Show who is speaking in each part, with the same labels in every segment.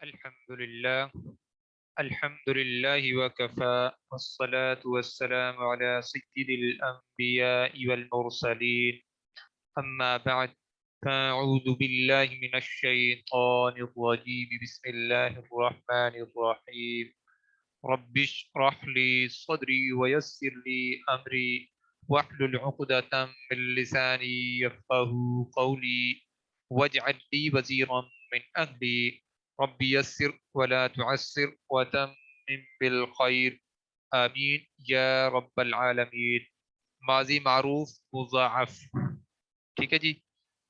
Speaker 1: الحمد لله وكفى والصلاة والسلام على سيد الأنبياء والمرسلين أما بعد فأعوذ بالله من الشيطان الرجيم بسم الله الرحمن الرحيم رب اشرح لي صدري ويسر لي أمري واحلل عقدة من لساني يفقه قولي واجعل لي وزيرا من أهلي رب يسر ولا تعسر وتمم بالخير آمین یا رب العالمین. ماضی معروف مضاعف. ٹھیک ہے جی.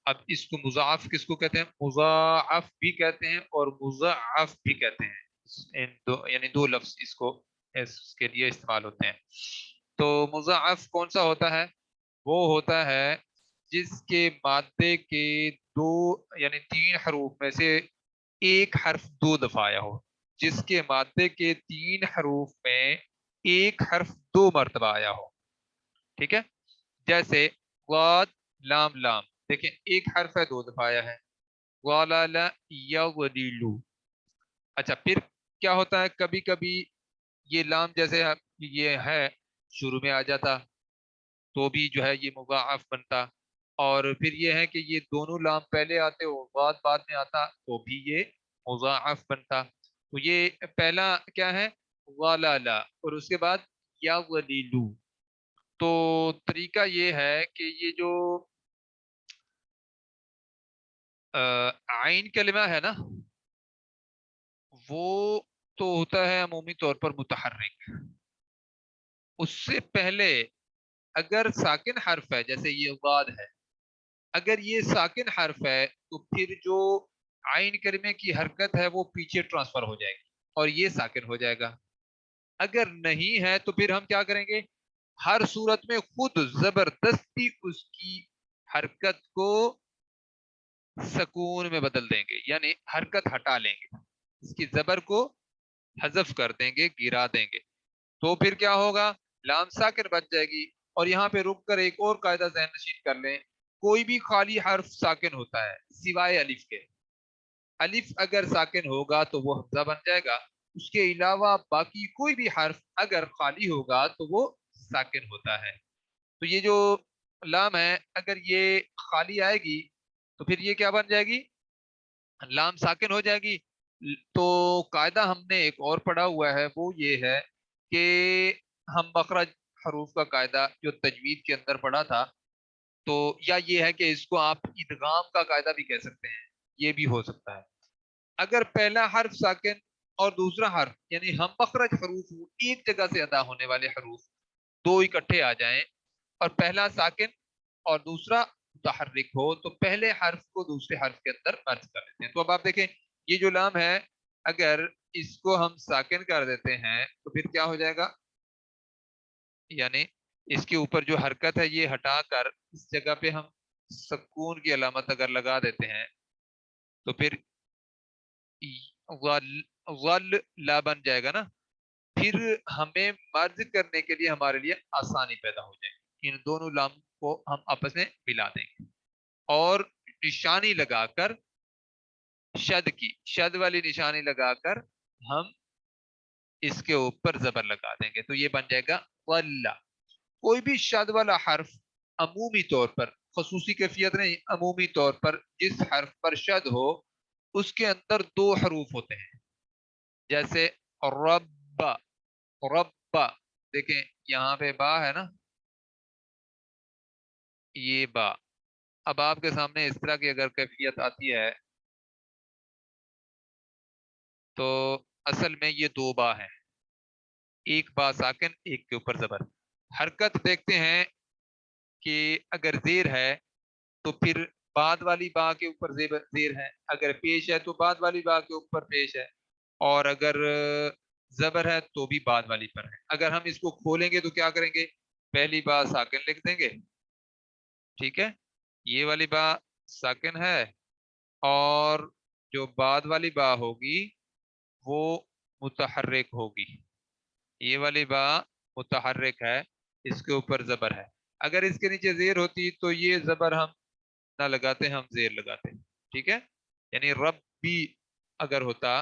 Speaker 1: اب اس کو مضاعف کس کو کہتے ہیں؟ مضاعف بھی کہتے ہیں اور مضاعف بھی کہتے ہیں. یعنی دو لفظ اس کے لیے استعمال ہوتے ہیں. تو مضاعف کون سا ہوتا ہے؟ وہ ہوتا ہے جس کے مادے کے دو یعنی تین حروف میں سے ایک حرف دو دفعہ آیا ہو. جس کے مادے کے تین حروف میں ایک حرف دو مرتبہ آیا ہو. ٹھیک ہے. جیسے غاد لام لام، دیکھیں ایک حرف ہے دو دفعہ آیا ہے. غلال یغلل. اچھا پھر کیا ہوتا ہے، کبھی کبھی یہ لام جیسے یہ ہے شروع میں آ جاتا تو بھی جو ہے یہ مضاعف بنتا، اور پھر یہ ہے کہ یہ دونوں لام پہلے آتے ہو غاد بعد میں آتا تو بھی یہ مضاعف بنتا. تو یہ پہلا کیا ہے؟ غلالا، اور اس کے بعد یغلل. تو طریقہ یہ ہے کہ یہ جو عین کلمہ ہے نا وہ تو ہوتا ہے عمومی طور پر متحرک. اس سے پہلے اگر ساکن حرف ہے جیسے یہ غاد ہے، اگر یہ ساکن حرف ہے تو پھر جو عین کلمے کی حرکت ہے وہ پیچھے ٹرانسفر ہو جائے گی اور یہ ساکن ہو جائے گا. اگر نہیں ہے تو پھر ہم کیا کریں گے؟ ہر صورت میں خود زبردستی اس کی حرکت کو سکون میں بدل دیں گے، یعنی حرکت ہٹا لیں گے، اس کی زبر کو حذف کر دیں گے، گرا دیں گے. تو پھر کیا ہوگا؟ لام ساکن بچ جائے گی. اور یہاں پہ رک کر ایک اور قاعدہ ذہن نشین کر لیں، کوئی بھی خالی حرف ساکن ہوتا ہے سوائے الف کے. الف اگر ساکن ہوگا تو وہ حمزہ بن جائے گا، اس کے علاوہ باقی کوئی بھی حرف اگر خالی ہوگا تو وہ ساکن ہوتا ہے. تو یہ جو لام ہے اگر یہ خالی آئے گی تو پھر یہ کیا بن جائے گی؟ لام ساکن ہو جائے گی. تو قاعدہ ہم نے ایک اور پڑھا ہوا ہے، وہ یہ ہے کہ ہم مخرج حروف کا قاعدہ جو تجوید کے اندر پڑھا تھا، تو یا یہ ہے کہ اس کو آپ ادغام کا قاعدہ بھی کہہ سکتے ہیں، یہ بھی ہو سکتا ہے. اگر پہلا حرف ساکن اور دوسرا حرف یعنی ہم مخرج حروف ایک جگہ سے ادا ہونے والے حروف دو اکٹھے آ جائیں اور پہلا ساکن اور دوسرا متحرک ہو تو پہلے حرف کو دوسرے حرف کے اندر مرج کر دیتے ہیں. تو اب آپ دیکھیں یہ جو لام ہے اگر اس کو ہم ساکن کر دیتے ہیں تو پھر کیا ہو جائے گا؟ یعنی اس کے اوپر جو حرکت ہے یہ ہٹا کر اس جگہ پہ ہم سکون کی علامت اگر لگا دیتے ہیں تو پھر غل لا بن جائے گا نا. پھر ہمیں مرج کرنے کے لیے ہمارے لیے آسانی پیدا ہو جائے گی. ان دونوں لام کو ہم آپس میں ملا دیں گے اور نشانی لگا کر شد والی نشانی لگا کر ہم اس کے اوپر زبر لگا دیں گے تو یہ بن جائے گا واللہ. کوئی بھی شد والا حرف عمومی طور پر، خصوصی کیفیت نہیں، عمومی طور پر جس حرف پر شد ہو اس کے اندر دو حروف ہوتے ہیں. جیسے رب، رب دیکھیں یہاں پہ با ہے نا، یہ با. اب آپ کے سامنے اس طرح کی اگر کیفیت آتی ہے تو اصل میں یہ دو با ہیں، ایک با ساکن ایک کے اوپر زبر. حرکت دیکھتے ہیں کہ اگر زیر ہے تو پھر بعد والی با کے اوپر زیر ہے، اگر پیش ہے تو بعد والی با کے اوپر پیش ہے، اور اگر زبر ہے تو بھی بعد والی پر ہے. اگر ہم اس کو کھولیں گے تو کیا کریں گے؟ پہلی با ساکن لکھ دیں گے. ٹھیک ہے، یہ والی با ساکن ہے اور جو بعد والی با ہوگی وہ متحرک ہوگی. یہ والی با متحرک ہے، اس کے اوپر زبر ہے. اگر اس کے نیچے زیر ہوتی تو یہ زبر ہم نہ لگاتے، ہم زیر لگاتے. ٹھیک ہے، یعنی رب بھی اگر ہوتا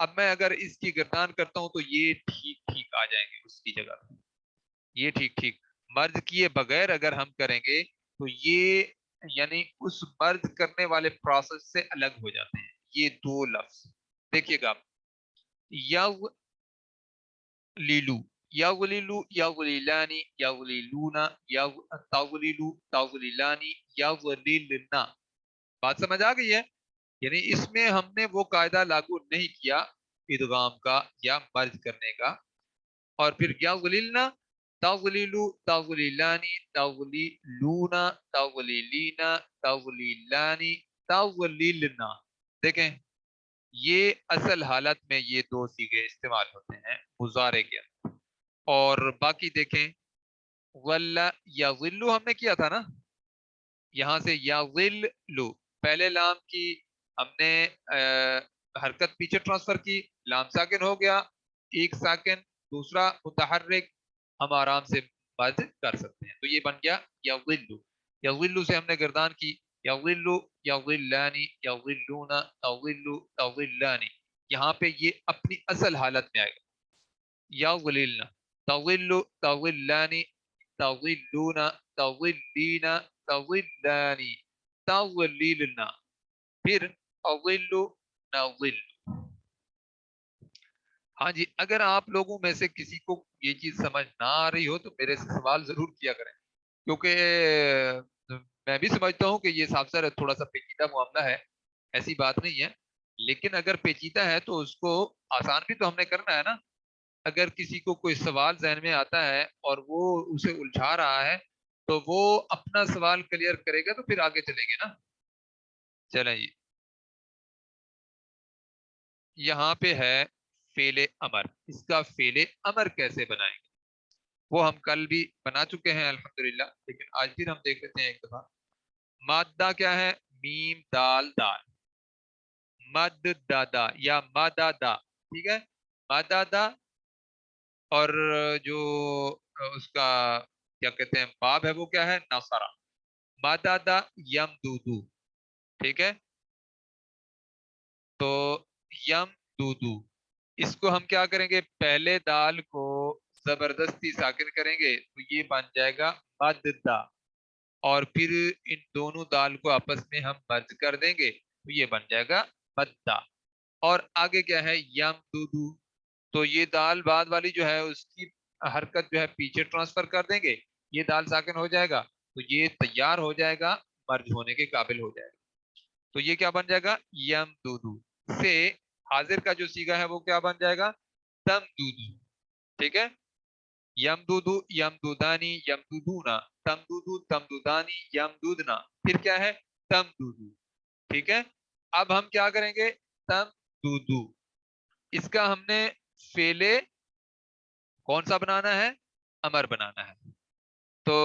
Speaker 1: اب میں اگر اس کی گردان کرتا ہوں تو یہ ٹھیک ٹھیک آ جائیں گے اس کی جگہ پہ، یہ ٹھیک ٹھیک مرض کیے بغیر اگر ہم کریں گے تو یہ یعنی اس مرض کرنے والے پروسیس سے الگ ہو جاتے ہیں یہ دو لفظ. دیکھیے گا آپ، لیلو، یغلیلو، یغلیلانی، یغلیلونا، تغلیلو، تغلیلانی، یغلیلنا. بات سمجھ آ گئی ہے؟ یعنی اس میں ہم نے وہ قاعدہ لاگو نہیں کیا ادغام کا یا مرج کرنے کا. اور پھر یغلیلنا، تغلیلو، تغلیلانی، تغلیلونا، تغلیلینا، تغلیلانی، تغلیلنا. دیکھیں یہ اصل حالت میں یہ دو صیغے استعمال ہوتے ہیں مضارع کے اندر. اور باقی دیکھیں ولا یظلو ہم نے کیا تھا نا، یہاں سے یظلو پہلے لام کی ہم نے حرکت پیچھے ٹرانسفر کی، لام ساکن ہو گیا، ایک ساکن دوسرا متحرک ہم آرام سے مد کر سکتے ہیں. تو یہ بن گیا یظلو. یظلو سے ہم نے گردان کی یظلو، یظلانی، یظلون، تظلو، تظلانی. یہاں پہ یہ اپنی اصل حالت میں آئے گا یظللنا، تظلو، تظلانی، تظلون، تظلین، تظلانی، تظلیلنا. پھر اظل، نظل. ہاں جی، اگر آپ لوگوں میں سے کسی کو یہ چیز سمجھ نہ آ رہی ہو تو میرے سے سوال ضرور کیا کریں، کیونکہ میں بھی سمجھتا ہوں کہ یہ صاف سر تھوڑا سا پیچیدہ معاملہ ہے، ایسی بات نہیں ہے. لیکن اگر پیچیدہ ہے تو اس کو آسان بھی تو ہم نے کرنا ہے نا. اگر کسی کو کوئی سوال ذہن میں آتا ہے اور وہ اسے الجھا رہا ہے تو وہ اپنا سوال کلیئر کرے گا تو پھر آگے چلیں گے نا. چلیں جی، یہاں پہ ہے فعل امر. اس کا فعل امر کیسے بنائیں گے وہ ہم کل بھی بنا چکے ہیں الحمدللہ، لیکن آج پھر ہم دیکھ لیتے ہیں ایک دفعہ. مادہ کیا ہے؟ میم دال دال، مد دادا یا مدادا. ٹھیک ہے، مدادا. اور جو اس کا کیا کہتے ہیں باب ہے وہ کیا ہے؟ نصرہ. مدادا یم دودو. ٹھیک ہے، تو یم دودو اس کو ہم کیا کریں گے؟ پہلے دال کو زبردستی ساکن کریں گے تو یہ بن جائے گا مددا. اور پھر ان دونوں دال کو آپس میں ہم مرج کر دیں گے تو یہ بن جائے گا مددا. اور آگے کیا ہے؟ یم دودو. تو یہ دال بعد والی جو ہے اس کی حرکت جو ہے پیچھے ٹرانسفر کر دیں گے، یہ دال ساکن ہو جائے گا تو یہ تیار ہو جائے گا، مرج ہونے کے قابل ہو جائے گا. تو یہ کیا بن جائے گا؟ یم دودو. سے حاضر کا جو سیگا ہے وہ کیا بن جائے گا؟ تم دودو. ٹھیک ہے، یم دودو، یم دودانی، یم دودونا، تم دودو، تم دودانی، یم دودنا. پھر کیا ہے؟ تم دودو. ٹھیک ہے، اب ہم کیا کریں گے؟ تم دودو اس کا ہم نے فعل کون سا بنانا ہے؟ امر بنانا ہے. تو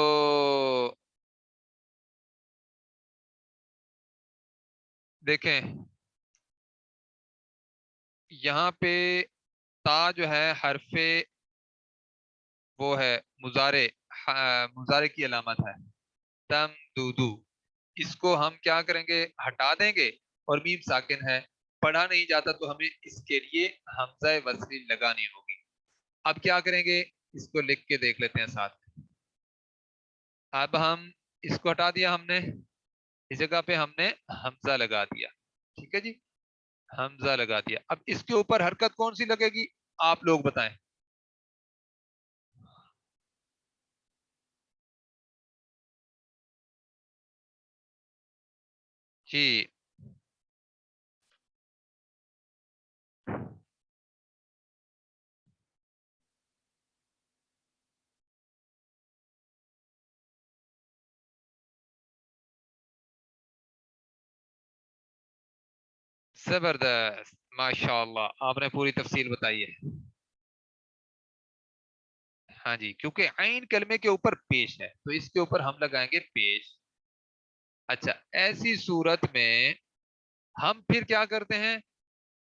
Speaker 1: دیکھیں یہاں پہ تا جو ہے حرف وہ ہے مضارع، مضارع کی علامت ہے تم دودو. اس کو ہم کیا کریں گے؟ ہٹا دیں گے. اور میم ساکن ہے، پڑھا نہیں جاتا تو ہمیں اس کے لیے حمزہ وصلی لگانی ہوگی. اب کیا کریں گے؟ اس کو لکھ کے دیکھ لیتے ہیں ساتھ میں. اب ہم اس کو ہٹا دیا ہم نے، اس جگہ پہ ہم نے حمزہ لگا دیا. ٹھیک ہے جی، حمزہ لگا دیا. اب اس کے اوپر حرکت کون سی لگے گی آپ لوگ بتائیں؟ جی زبردست، ماشاء اللہ آپ نے پوری تفصیل بتائی ہے. ہاں جی، کیونکہ عین کلمے کے اوپر پیش ہے تو اس کے اوپر ہم لگائیں گے پیش. اچھا، ایسی صورت میں ہم پھر کیا کرتے ہیں؟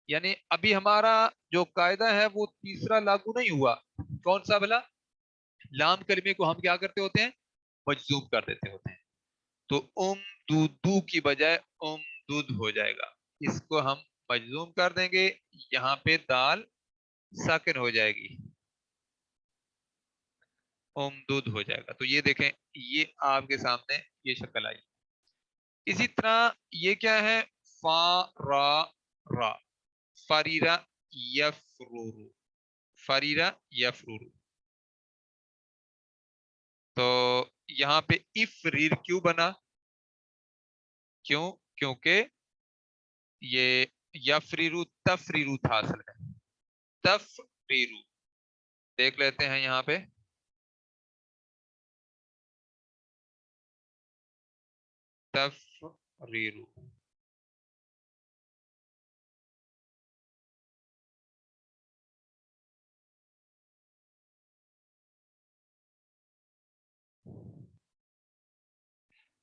Speaker 1: یعنی ابھی ہمارا جو قاعدہ ہے وہ تیسرا لاگو نہیں ہوا. کون سا بلا؟ لام کلمے کو ہم کیا کرتے ہوتے ہیں؟ مجزوم کر دیتے ہوتے ہیں. تو دودو کی بجائے دودھ ہو جائے گا. اس کو ہم مجزوم کر دیں گے، یہاں پہ دال ساکن ہو جائے گی، امدود ہو جائے گا. تو یہ دیکھیں، یہ آپ کے سامنے یہ شکل آئی. اسی طرح یہ کیا ہے؟ فا را را، فریرا یفرورو، فریرا یفرورو. تو یہاں پہ افریر کیوں بنا؟ کیوں؟ کیونکہ یہ یفریرو تفریرو تھا اصل میں، تفریرو. دیکھ لیتے ہیں یہاں پہ، تفریرو.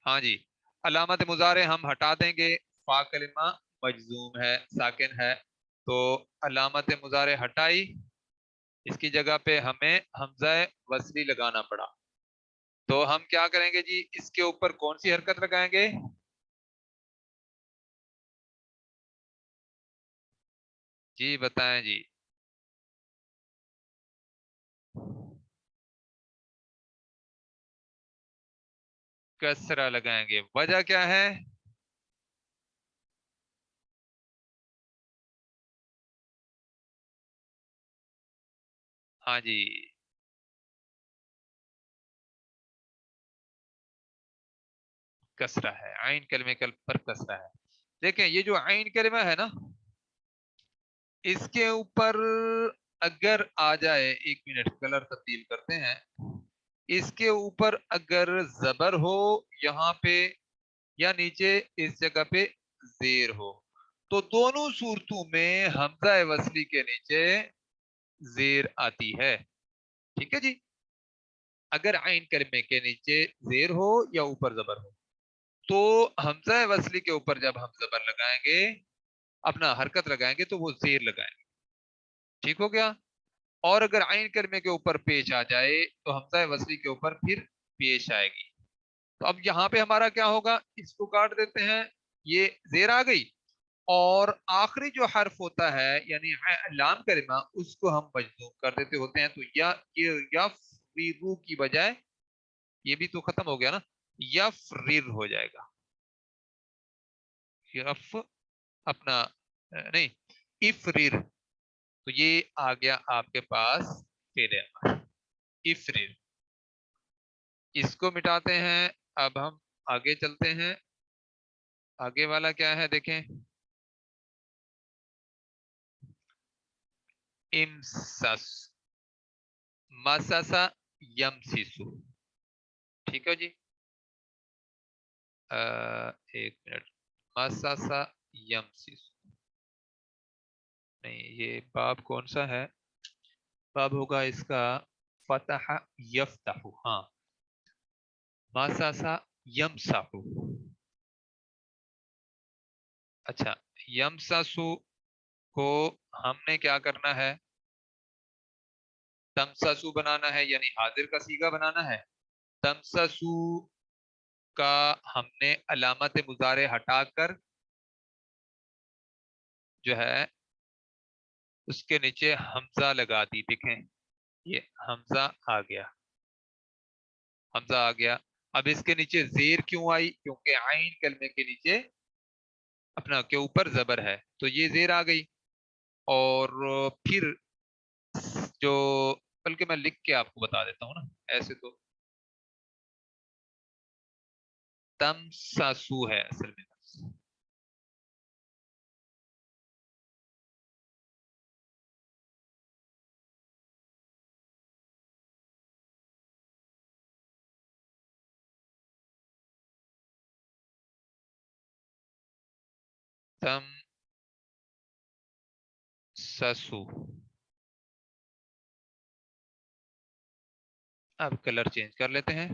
Speaker 1: ہاں جی، علامت مضارع ہم ہٹا دیں گے. فا کلمہ مجزوم ہے، ساکن ہے، تو علامت مضارع ہٹائی، اس کی جگہ پہ ہمیں حمزہ وصلی لگانا پڑا. تو ہم کیا کریں گے جی؟ اس کے اوپر کون سی حرکت لگائیں گے؟ جی بتائیں جی. کسرہ لگائیں گے. وجہ کیا ہے؟ ہاں جی، کسرہ ہے، عین کلمے پر کسرہ ہے. دیکھیں یہ جو عین کلمہ ہے نا، اس کے اوپر اگر آ جائے، ایک منٹ کلر تبدیل کرتے ہیں، اس کے اوپر اگر زبر ہو یہاں پہ، یا نیچے اس جگہ پہ زیر ہو، تو دونوں صورتوں میں حمزہ وصلی کے نیچے زیر آتی ہے. ٹھیک ہے جی؟ اگر عین کلمے کے نیچے زیر ہو یا اوپر زبر ہو، تو حمزہ وصلی کے اوپر جب ہم زبر لگائیں گے، اپنا حرکت لگائیں گے، تو وہ زیر لگائیں گے. ٹھیک ہو گیا؟ اور اگر عین کلمے کے اوپر پیش آ جائے تو حمزہ وصلی کے اوپر پھر پیش آئے گی. تو اب یہاں پہ ہمارا کیا ہوگا؟ اس کو کاٹ دیتے ہیں، یہ زیر آ گئی، اور آخری جو حرف ہوتا ہے یعنی لام کلمہ، اس کو ہم مجزوم کر دیتے ہوتے ہیں. تو یہ یفریرو کی بجائے یہ بھی تو ختم ہو گیا نا، یفرر ہو جائے گا. یف اپنا نہیں، افرر. تو یہ آ گیا آپ کے پاس فعل امر، افرر. اس کو مٹاتے ہیں. اب ہم آگے چلتے ہیں. آگے والا کیا ہے دیکھیں، امسس، مسسا یمسسو. ٹھیک ہے جی؟ ایک منٹ، مسسا یمسسو، نہیں یہ باب کون سا ہے؟ باب ہوگا اس کا فتح یفتح. ہاں، مسسا یمسحو. اچھا، یمسسو کو ہم نے کیا کرنا ہے؟ تمسسو بنانا ہے، یعنی حاضر کا صیغہ بنانا ہے. تمسسو کا ہم نے علامت مضارع ہٹا کر جو ہے اس کے نیچے حمزہ لگا دی. دیکھیں یہ حمزہ آ گیا، حمزہ آ گیا. اب اس کے نیچے زیر کیوں آئی؟ کیونکہ عین کلمے کے نیچے اپنا کے اوپر زبر ہے، تو یہ زیر آ گئی. اور پھر جو، بلکہ میں لکھ کے آپ کو بتا دیتا ہوں نا، ایسے تو تمساسو ہے اصل میں. تمساسو. اب کلر چینج کر لیتے ہیں.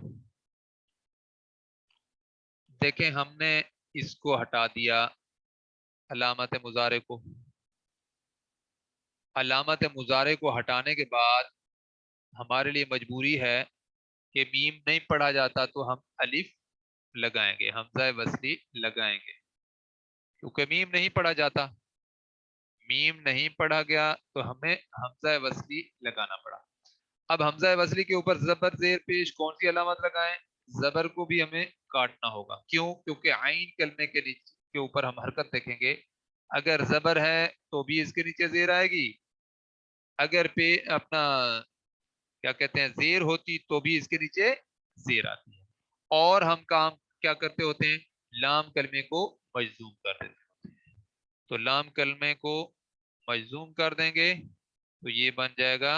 Speaker 1: دیکھیں ہم نے اس کو ہٹا دیا، علامت مضارع کو. علامت مضارع کو ہٹانے کے بعد ہمارے لیے مجبوری ہے کہ میم نہیں پڑھا جاتا تو ہم الف لگائیں گے، حمزہ وصلی لگائیں گے، کیونکہ میم نہیں پڑھا جاتا. میم نہیں پڑھا گیا تو ہمیں حمزہ وصلی لگانا پڑا. اب حمزہ وصلی کے اوپر زبر زیر پیش کون سی علامت لگائیں؟ زبر کو بھی ہمیں کاٹنا ہوگا. کیوں؟ کیونکہ عین کلمے کے نیچے کے اوپر ہم حرکت دیکھیں گے. اگر زبر ہے تو بھی اس کے نیچے زیر آئے گی، اگر پہ اپنا کیا کہتے ہیں زیر ہوتی تو بھی اس کے نیچے زیر آتی ہے. اور ہم کام کیا کرتے ہوتے ہیں؟ لام کلمے کو مجزوم کر دیتے ہوتے ہیں. تو لام کلمے کو مجزوم کر دیں گے تو یہ بن جائے گا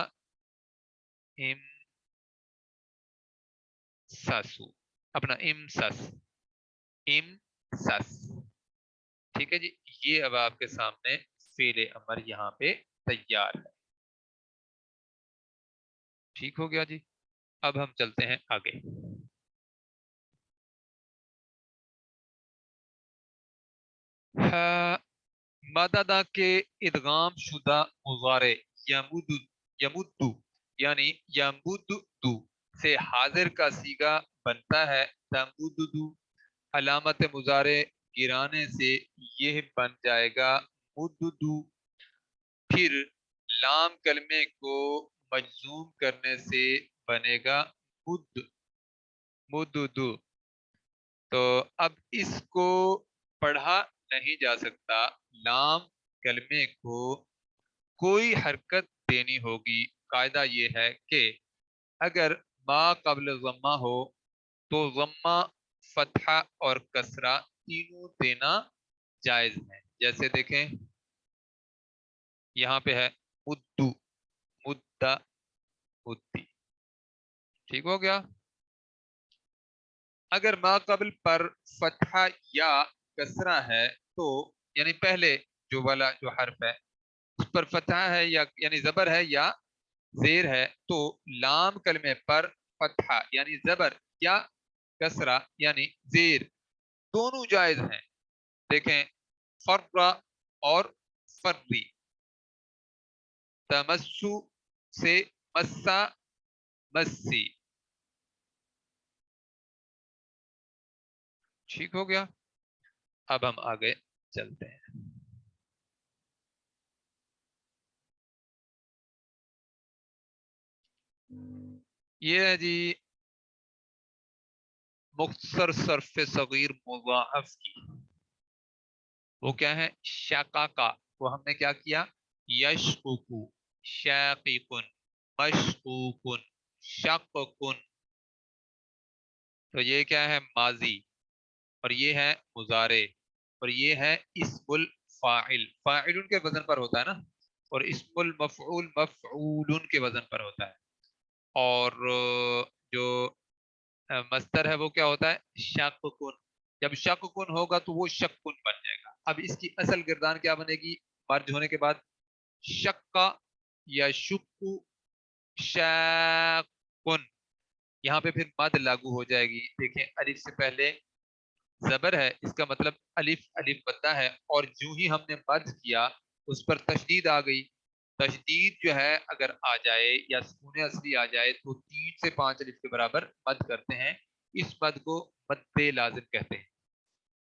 Speaker 1: ام ساسو، اپنا ام سس، ام سس. ٹھیک ہے جی. یہ اب آپ کے سامنے فعل امر یہاں پہ تیار ہے. ٹھیک ہو گیا جی. اب ہم چلتے ہیں آگے. مددہ کے ادغام شدہ مضارع یمد یمدو یعنی یمدو سے حاضر کا صیغہ بنتا ہے تمددو. علامت مضارع گرانے سے یہ بن جائے گا مددو. پھر لام کلمے کو مجزوم کرنے سے بنے گا مددو. تو اب اس کو پڑھا نہیں جا سکتا. لام کلمے کو کوئی حرکت دینی ہوگی. قاعدہ یہ ہے کہ اگر ما قبل ضمہ ہو تو ضمہ، فتحہ اور کسرہ تینوں دینا جائز ہے. جیسے دیکھیں یہاں پہ ہے مدو، مدہ، مدی. ٹھیک ہو گیا. اگر ما قبل پر فتحہ یا کسرہ ہے تو یعنی پہلے جو والا جو حرف ہے اس پر فتحہ ہے یا یعنی زبر ہے یا زیر ہے تو لام کلمے پر فتحہ یعنی زبر یا کسرہ یعنی زیر دونوں جائز ہیں. دیکھیں فرا اور فری. تمسو سے مسا، مسی. ٹھیک ہو گیا. اب ہم آگے چلتے ہیں. یہ ہے جی مختصر صرف صغیر مضاعف کی. وہ کیا ہے؟ شقاقہ. وہ ہم نے کیا کیا؟ یشقق، شاقق، مشقوق، شقق. تو یہ کیا ہے؟ ماضی، اور یہ ہے مضارع، اور یہ ہے اسم الفاعل. فاعل کے وزن پر ہوتا ہے نا، اور اسم المفعول مفعول کے وزن پر ہوتا ہے. اور جو مصدر ہے وہ کیا ہوتا ہے؟ شق کن. جب شق کن ہوگا تو وہ شک کن بن جائے گا. اب اس کی اصل گردان کیا بنے گی مرج ہونے کے بعد؟ شکا یا شکو، شاقن. یہاں پہ پھر مد لاگو ہو جائے گی. دیکھیں الف سے پہلے زبر ہے، اس کا مطلب الف الف بنتا ہے، اور جو ہی ہم نے مد کیا اس پر تشدید آ گئی. تشدید جو ہے اگر آ جائے یا سکون اصلی آ جائے تو 3 سے 5 الف کے برابر مد کرتے ہیں. اس مد کو مد لازم کہتے ہیں.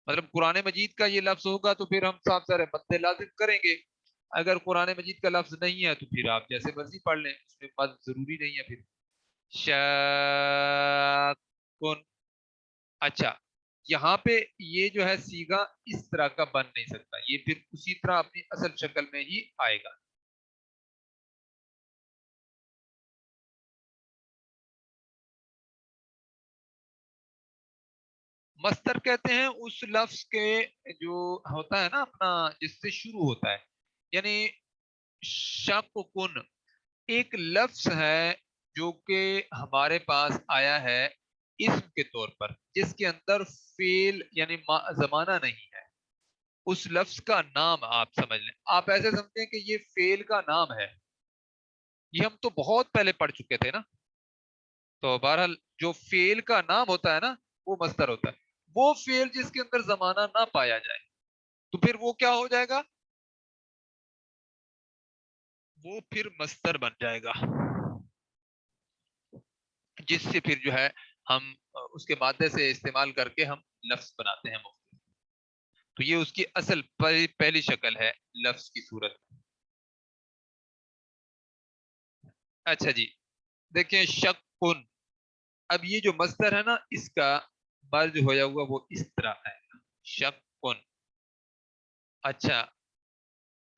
Speaker 1: مطلب قرآن مجید کا یہ لفظ ہوگا تو پھر ہم صاف سارے مد لازم کریں گے. اگر قرآن مجید کا لفظ نہیں ہے تو پھر آپ جیسے مرضی پڑھ لیں، اس میں مد ضروری نہیں ہے. پھر شاکن. اچھا یہاں پہ یہ جو ہے سیگا اس طرح کا بن نہیں سکتا، یہ پھر اسی طرح اپنی اصل شکل میں ہی آئے گا. مصدر کہتے ہیں اس لفظ کے جو ہوتا ہے نا اپنا جس سے شروع ہوتا ہے. یعنی شک کن ایک لفظ ہے جو کہ ہمارے پاس آیا ہے اسم کے طور پر، جس کے اندر فعل یعنی زمانہ نہیں ہے. اس لفظ کا نام آپ سمجھ لیں. آپ ایسے سمجھیں کہ یہ فعل کا نام ہے. یہ ہم تو بہت پہلے پڑھ چکے تھے نا. تو بہرحال جو فعل کا نام ہوتا ہے نا وہ مصدر ہوتا ہے. وہ فعل جس کے اندر زمانہ نہ پایا جائے تو پھر وہ کیا ہو جائے گا؟ وہ پھر مصدر بن جائے گا، جس سے پھر جو ہے ہم اس کے مادے سے استعمال کر کے ہم لفظ بناتے ہیں مختلف. تو یہ اس کی اصل پہلی شکل ہے لفظ کی صورت. اچھا جی، دیکھیں شکن، اب یہ جو مصدر ہے نا اس کا مرج ہویا ہوا وہ اس طرح ہے، شکن. اچھا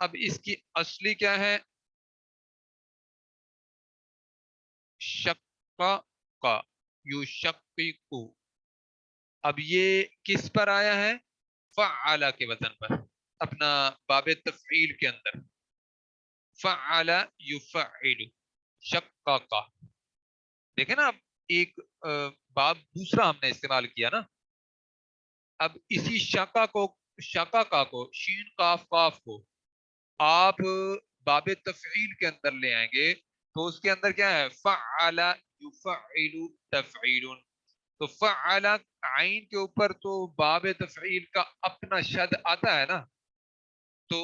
Speaker 1: اب اس کی اصلی کیا ہے؟ شکا کا، یو شکو. اب یہ کس پر آیا ہے؟ فعلا کے وزن پر، اپنا باب تفعیل کے اندر. فعلا یفعل، شکا کا. دیکھیں نا اب ایک باب دوسرا ہم نے استعمال کیا نا. اب اسی شکا کا کو، شین قاف قاف کو آپ باب تفعیل کے اندر لے آئیں گے تو اس کے اندر کیا ہے؟ فعل یفعل تفعیل. تو فعل عین کے اوپر تو باب تفعیل کا اپنا شد آتا ہے نا، تو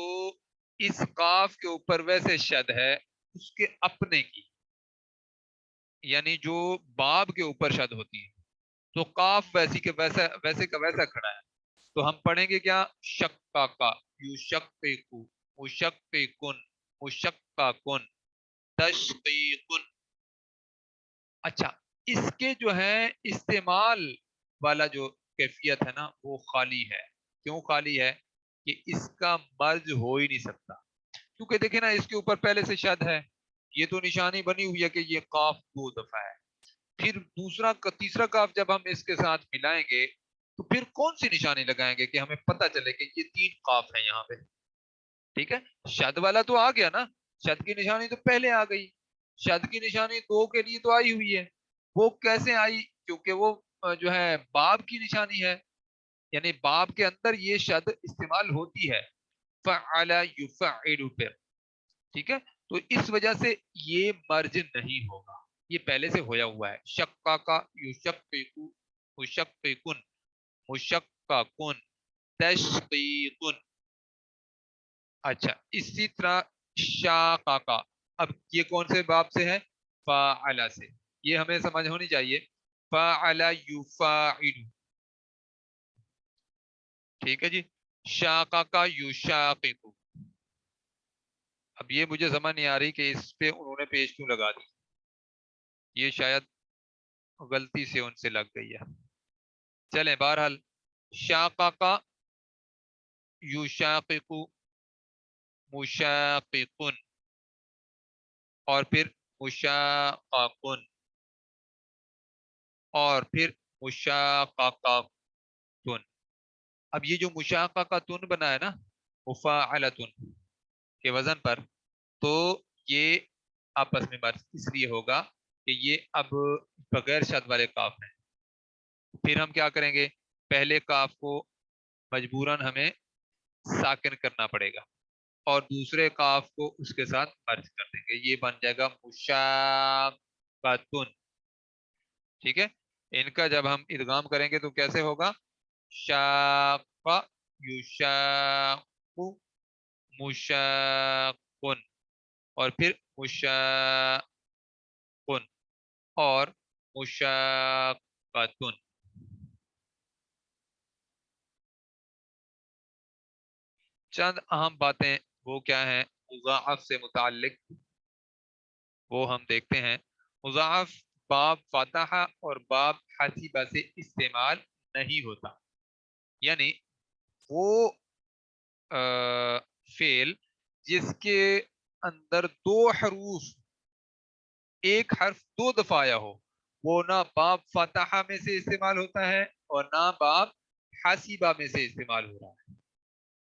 Speaker 1: اس قاف کے اوپر ویسے شد ہے اس کے اپنے کی، یعنی جو باب کے اوپر شد ہوتی ہے تو قاف ویسی کے ویسا ویسے کا ویسا کھڑا ہے. تو ہم پڑھیں گے کیا؟ شکا کا، یشقق، مشققن، مشققن، تشقیق. اچھا اس کے جو ہے استعمال والا جو کیفیت ہے نا وہ خالی ہے. کیوں خالی ہے؟ کہ اس کا مرج ہو ہی نہیں سکتا، کیونکہ دیکھیں نا اس کے اوپر پہلے سے شد ہے، یہ تو نشانی بنی ہوئی ہے کہ یہ قاف دو دفعہ ہے. پھر تیسرا کاف جب ہم اس کے ساتھ ملائیں گے تو پھر کون سی نشانی لگائیں گے کہ ہمیں پتہ چلے کہ یہ تین قاف ہیں یہاں پہ. ٹھیک ہے، شد والا تو آ گیا نا، شد کی نشانی تو پہلے آ گئی، شد کی نشانی دو کے لیے تو آئی ہوئی ہے. وہ کیسے آئی؟ کیونکہ وہ جو ہے باب کی نشانی ہے، یعنی باب کے اندر یہ شد استعمال ہوتی ہے، فعل یفعل پہ. ٹھیک ہے، تو اس وجہ سے یہ مرج نہیں ہوگا، یہ پہلے سے ہویا ہوا ہے. شکا کا، یشقق، مشققن، مشققن، تشقیقن. اچھا اسی طرح شاقا کا، اب یہ کون سے باب سے ہے؟ فاعل سے. یہ ہمیں سمجھ ہونی چاہیے، فاعل یفاعل. ٹھیک ہے جی، شاقا کا یشاقق. اب یہ مجھے سمجھ نہیں آ رہی کہ اس پہ انہوں نے پیش کیوں لگا دی، یہ شاید غلطی سے ان سے لگ گئی ہے. چلیں بہرحال شاقا کا یشاقق، مشاققن، اور پھر مشاققن، اور پھر مشاققتن. اب یہ جو مشاققتن بنا ہے نا مفاعلتن کے وزن پر، تو یہ آپس میں مرج اس لیے ہوگا کہ یہ اب بغیر شد والے کاف ہیں. پھر ہم کیا کریں گے؟ پہلے کاف کو مجبوراً ہمیں ساکن کرنا پڑے گا اور دوسرے کاف کو اس کے ساتھ مرج کر دیں گے، یہ بن جائے گا مشاقتن. ٹھیک ہے، ان کا جب ہم ادغام کریں گے تو کیسے ہوگا؟ شاق یشاق، مشاقن، اور پھر مشاقن، اور مشاقتن. چند اہم باتیں وہ کیا ہیں مضاعف سے متعلق، وہ ہم دیکھتے ہیں. مضاعف باب فاتحہ اور باب حسیبہ سے استعمال نہیں ہوتا، یعنی وہ فعل جس کے اندر دو حروف، ایک حرف دو دفعہ آیا ہو، وہ نہ باب فاتحہ میں سے استعمال ہوتا ہے اور نہ باب حسیبہ میں سے استعمال ہو رہا ہے.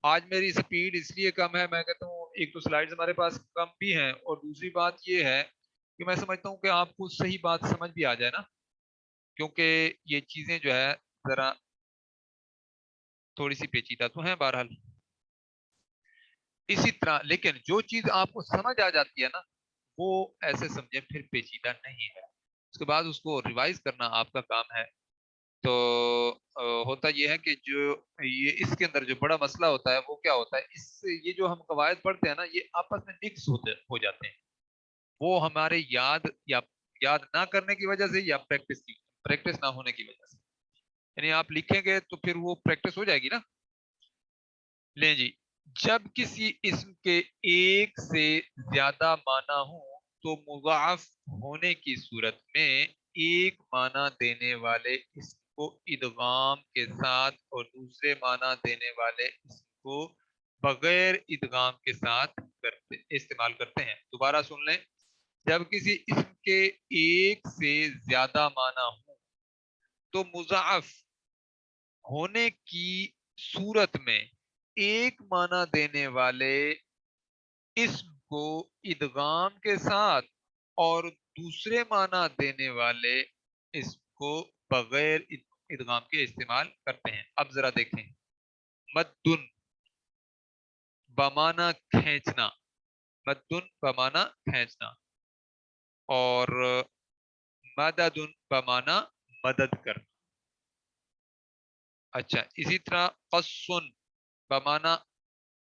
Speaker 1: آج میری سپیڈ اس لیے کم ہے، میں کہتا ہوں ایک تو سلائیڈز ہمارے پاس کم بھی ہیں، اور دوسری بات یہ ہے کہ میں سمجھتا ہوں کہ آپ کو صحیح بات سمجھ بھی آ جائے نا، کیونکہ یہ چیزیں جو ہے ذرا تھوڑی سی پیچیدہ تو ہیں بہرحال. اسی طرح لیکن جو چیز آپ کو سمجھ آ جاتی ہے نا وہ ایسے سمجھے پھر پیچیدہ نہیں ہے، اس کے بعد اس کو ریوائز کرنا آپ کا کام ہے. تو ہوتا یہ ہے کہ جو یہ اس کے اندر جو بڑا مسئلہ ہوتا ہے وہ کیا ہوتا ہے، اس سے یہ جو ہم قواعد پڑھتے ہیں نا یہ آپس میں مکس ہو جاتے ہیں، وہ ہمارے یاد نہ کرنے کی وجہ سے یا پریکٹس نہ ہونے کی وجہ سے. یعنی آپ لکھیں گے تو پھر وہ پریکٹس ہو جائے گی نا. لیں جی، جب کسی اسم کے ایک سے زیادہ معنی ہوں تو مضاعف ہونے کی صورت میں ایک معنی دینے والے اس کو ادغام کے ساتھ اور دوسرے معنی دینے والے اس کو بغیر ادغام کے ساتھ استعمال کرتے ہیں۔ دوبارہ سن لیں، جب کسی اسم کے ایک سے زیادہ معنی ہوں تو مضاعف ہونے کی صورت میں ایک معنی دینے والے اسم کو ادغام کے ساتھ اور دوسرے معنی دینے والے اسم کو بغیر ادغام کے استعمال کرتے ہیں۔ اب ذرا دیکھیں، مدن بمعنی کھینچنا، مدن بمعنی کھینچنا، اور مددن بمعنی مدد کرنا۔ اچھا، اسی طرح قصن بمعنی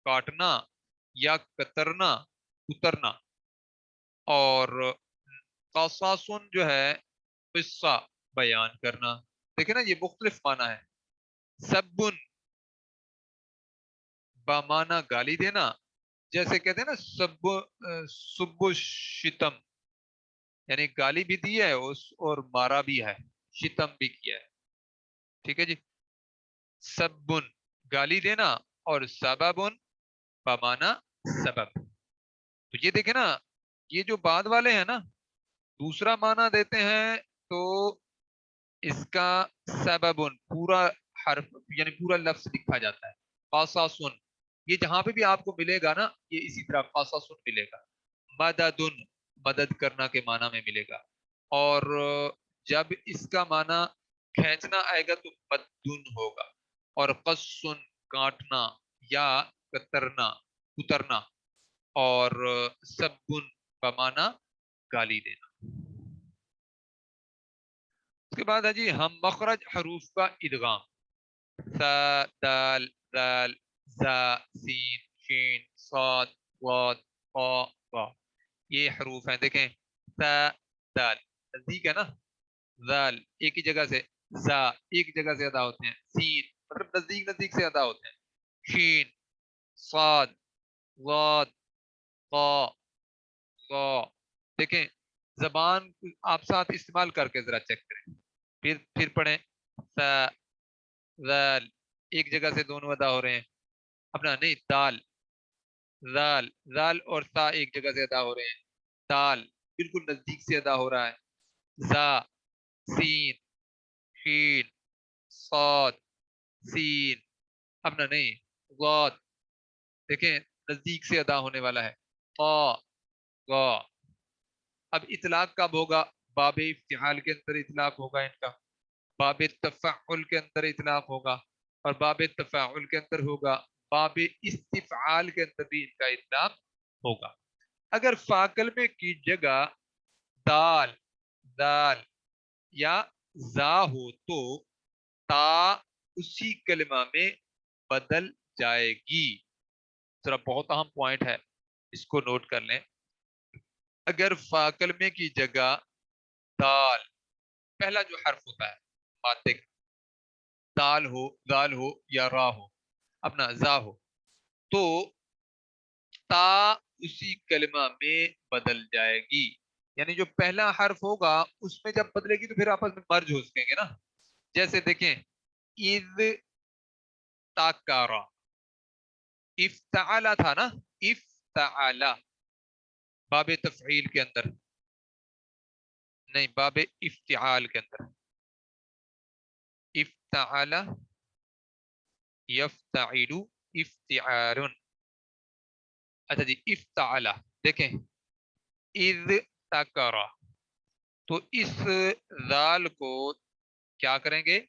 Speaker 1: کاٹنا یا کترنا، اترنا، اور قصاصن جو ہے قصہ بیان کرنا۔ دیکھیں نا، یہ مختلف معنی ہے۔ سبن بمعنی گالی دینا، جیسے کہتے ہیں نا سب شتم، یعنی گالی بھی دی ہے اور مارا بھی ہے، شتم بھی کیا ہے۔ ٹھیک ہے جی، سبن گالی دینا اور سببن بمعنی سبب۔ تو یہ دیکھیں نا، یہ جو بعد والے ہیں نا، دوسرا معنی دیتے ہیں تو اس کا سببن پورا حرف یعنی پورا لفظ لکھا جاتا ہے۔ قصاصن یہ جہاں پہ بھی آپ کو ملے گا نا، یہ اسی طرح قصاصن ملے گا۔ مددن مدد کرنا کے معنی میں ملے گا، اور جب اس کا معنی کھینچنا آئے گا تو مدن ہوگا، اور قصن کاٹنا یا کترنا اترنا، اور سبن بمعنی گالی دینا۔ اس کے بعد ہے جی ہم مخرج حروف کا ادغام، ثا، دال، ذال، زا، سین، شین، صاد، ضاد، قا، با۔ یہ حروف ہیں، دیکھیں ثا، دال نزدیک ہے نا، ذال ایک ہی جگہ سے، زا ایک جگہ سے ادا ہوتے ہیں، سین مطلب نزدیک نزدیک سے ادا ہوتے ہیں، شین، صاد، ضاد، قا، غا۔ دیکھیں زبان آپ ساتھ استعمال کر کے ذرا چیک کریں، پھر پڑھیں ثا، ذال ایک جگہ سے دونوں ادا ہو رہے ہیں، اپنا نہیں دال، ذال، ذال اور سا ایک جگہ سے ادا ہو رہے ہیں، دال بالکل نزدیک سے ادا ہو رہا ہے، زا، سین، شین، صاد، سین، اپنا نہیں ضاد، دیکھیں نزدیک سے ادا ہونے والا ہے، قا، غا۔ اب اطلاق کب ہوگا؟ باب افتعال کے اندر اطلاق ہوگا ان کا، باب تفعل کے اندر اطلاق ہوگا، اور باب تفاعل کے اندر ہوگا، باب استفعال کے اندر بھی ان کا اطلاق ہوگا۔ اگر فا کلمے کی جگہ دال، دال یا زا ہو تو تا اسی کلمہ میں بدل جائے گی۔ ذرا بہت اہم پوائنٹ ہے، اس کو نوٹ کر لیں۔ اگر فا کلمے کی جگہ دال پہلا جو حرف ہوتا ہے مادے کا، دال ہو، دال ہو یا را ہو، اپنا زا ہو، تو تا اسی کلمہ میں بدل جائے گی، یعنی جو پہلا حرف ہوگا اس میں جب بدلے گی تو پھر آپس میں مرج ہو سکیں گے نا۔ جیسے دیکھیں اذ تاکارا، افتعلا تھا نا، افتعلا باب تفعیل کے اندر نہیں، باب افتعال کے اندر، افتعال یفتعل افتعال۔ اچھا جی، افتعال دیکھیں اذ تکرا، تو اس ذال کو کیا کریں گے،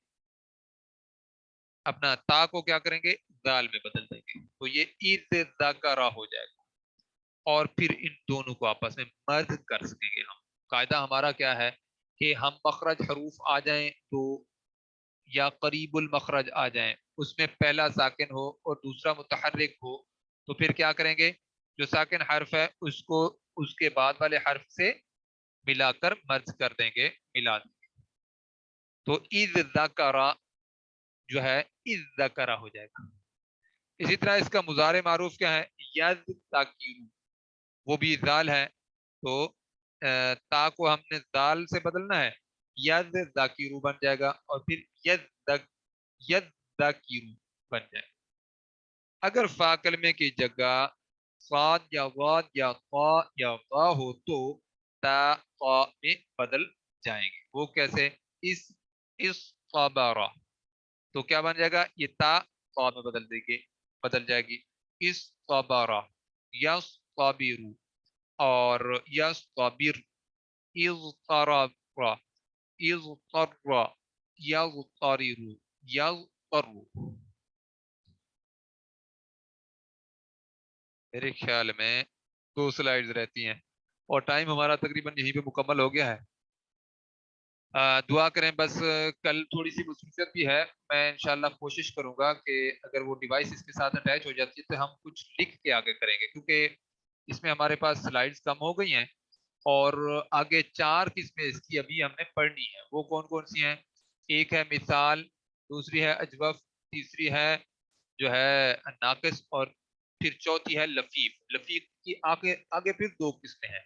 Speaker 1: اپنا تا کو کیا کریں گے، ذال میں بدل دیں گے، تو یہ اذ ذکرا ہو جائے گا، اور پھر ان دونوں کو آپس میں مرج کر سکیں گے ہم۔ قاعدہ ہمارا کیا ہے کہ ہم مخرج حروف آ جائیں تو یا قریب المخرج آ جائیں، اس میں پہلا ساکن ہو اور دوسرا متحرک ہو، تو پھر کیا کریں گے، جو ساکن حرف ہے اس کو اس کے بعد والے حرف سے ملا کر مرج کر دیں گے، ملا دیں گے، تو اذ ذکرا جو ہے اذ ذکرا ہو جائے گا۔ اسی طرح اس کا مضارع معروف کیا ہے، یذ تاکیرو، وہ بھی ذال ہے، تو تا کو ہم نے دال سے بدلنا ہے، ید ذاکرو بن جائے گا، اور پھر ید ذاکرو بن جائے گا۔ اگر فا کلمے کی جگہ صاد یا واد یا قا یا قا ہو تو تا قا میں بدل جائیں گے۔ وہ کیسے؟ اس صبرا، تو کیا بن جائے گا؟ یہ تا قا میں بدل جائے گی، اس صبرا، یس صابرو، اور یس صابر، از طرا، از طرا، یز طریرو، یز طرو۔ میرے خیال میں 2 سلائیڈز رہتی ہیں، اور ٹائم ہمارا تقریباً یہیں پہ مکمل ہو گیا ہے۔ دعا کریں بس، کل تھوڑی سی مصروفیت بھی ہے، میں انشاءاللہ کوشش کروں گا کہ اگر وہ ڈیوائس اس کے ساتھ اٹیچ ہو جاتی ہے تو ہم کچھ لکھ کے آگے کریں گے، کیونکہ اس میں ہمارے پاس سلائیڈز کم ہو گئی ہیں، اور آگے 4 قسمیں اس کی ابھی ہم نے پڑھنی ہے۔ وہ کون کون سی ہیں؟ ایک ہے مثال، دوسری ہے اجوف، تیسری ہے جو ہے ناقص، اور پھر چوتھی ہے لفیف۔ لفیف کی آگے پھر 2 قسمیں ہیں،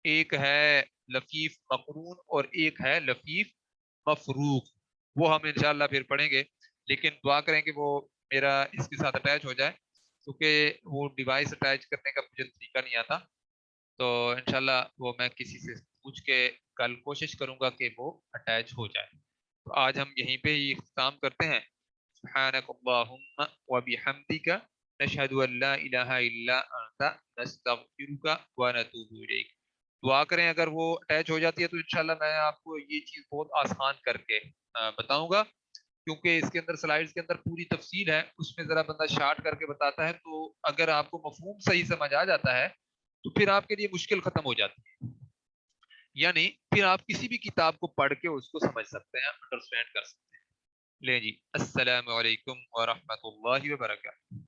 Speaker 1: ایک ہے لفیف مقرون اور ایک ہے لفیف مفروق، وہ ہم انشاءاللہ پھر پڑھیں گے، لیکن دعا کریں کہ وہ میرا اس کے ساتھ اٹیچ ہو جائے، کیونکہ وہ ڈیوائس اٹیچ کرنے کا مجھے طریقہ نہیں آتا، تو انشاءاللہ وہ میں کسی سے پوچھ کے کل کوشش کروں گا کہ وہ اٹیچ ہو جائے۔ تو آج ہم یہیں پہ ہی اختتام کرتے ہیں۔ سبحانک اللہم و بحمدک، نشہد ان لا الہ الا انت، نستغفرک و نتوب الیک۔ دعا کریں اگر وہ اٹیچ ہو جاتی ہے تو انشاءاللہ میں آپ کو یہ چیز بہت آسان کر کے بتاؤں گا، کیونکہ اس کے اندر سلائیڈز کے اندر پوری تفصیل ہے، اس میں ذرا بندہ شارٹ کر کے بتاتا ہے، تو اگر آپ کو مفہوم صحیح سمجھ آ جاتا ہے تو پھر آپ کے لیے مشکل ختم ہو جاتی ہے، یعنی پھر آپ کسی بھی کتاب کو پڑھ کے اس کو سمجھ سکتے ہیں، انڈرسٹینڈ کر سکتے ہیں۔ لیں جی، السلام علیکم ورحمۃ اللہ وبرکاتہ۔